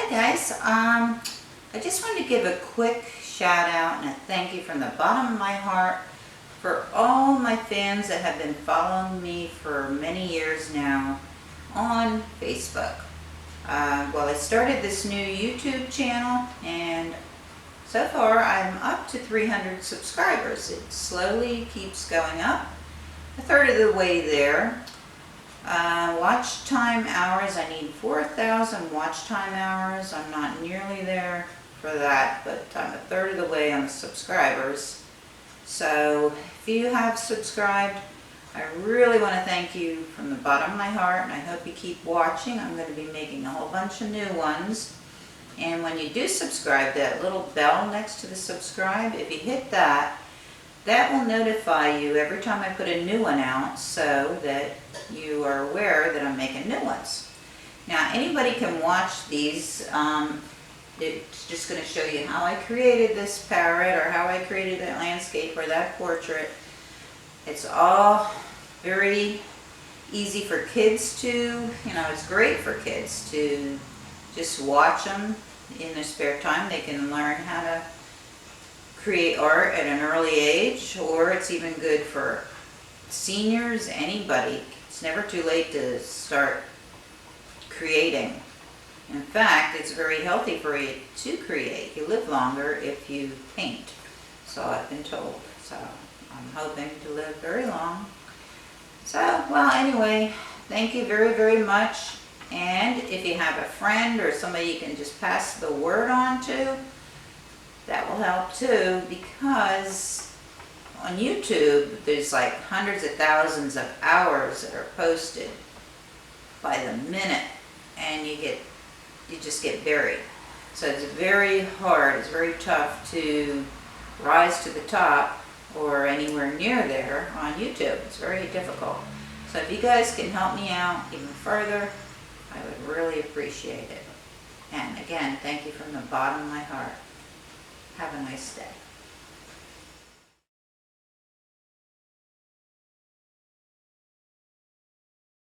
Hi guys, I just wanted to give a quick shout out and a thank you from the bottom of my heart for all my fans that have been following me for many years now on Facebook. Well, I started this new YouTube channel and so far I'm up to 300 subscribers. It slowly keeps going up, a third of the way there. Watch time hours, I need 4,000 watch time hours. I'm not nearly there for that, but I'm a third of the way on the subscribers. So if you have subscribed, I really want to thank you from the bottom of my heart, and I hope you keep watching. I'm going to be making a whole bunch of new ones. And when you do subscribe, that little bell next to the subscribe, if you hit that, that will notify you every time I put a new one out so that you are aware that I'm making new ones. Now anybody can watch these. It's just going to show you how I created this parrot or how I created that landscape or that portrait. It's all very easy for kids to, it's great for kids to just watch them in their spare time. They can learn how to create art at an early age, or it's even good for seniors, anybody. It's never too late to start creating. In fact, it's very healthy for you to create. You live longer if you paint, so I've been told. So I'm hoping to live very long. So, well, anyway, thank you very, very much. And if you have a friend or somebody you can just pass the word on to, that will help too, because on YouTube there's like hundreds of thousands of hours that are posted by the minute, and you just get buried. So it's very hard, it's very tough to rise to the top or anywhere near there on YouTube. It's very difficult. So if you guys can help me out even further, I would really appreciate it. And again, thank you from the bottom of my heart. Have a nice day.